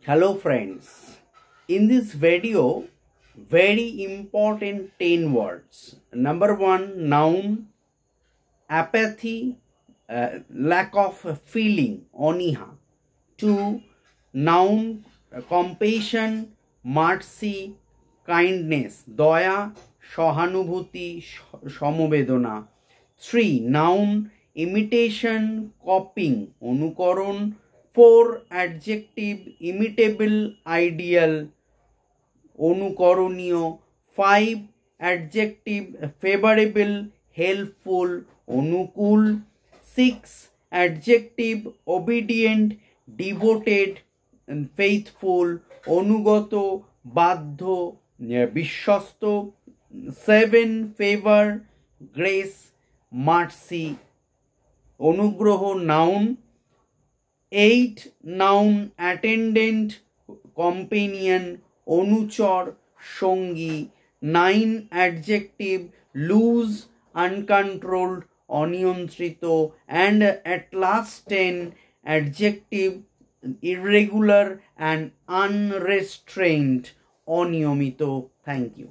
Hello friends, in this video, very important 10 words. Number 1, noun, apathy, lack of feeling, oniha. 2, noun, compassion, mercy, kindness, doya, shohanubhuti, সমবেদনা. 3, noun, imitation, copying, অনুকরণ. 4, adjective, imitable, ideal, অনুকরণীয়. 5, adjective, favorable, helpful, অনুকূল. 6, adjective, obedient, devoted, faithful, অনুগত, বাধ্য, বিশ্বস্ত. 7, favor, grace, mercy, অনুগ্রহ, noun. 8, noun, attendant, companion, অনুচর, সঙ্গী. 9, adjective, loose, uncontrolled, অনিয়ন্ত্রিত. And at last 10, adjective, irregular and unrestrained, অনিয়মিত. Thank you.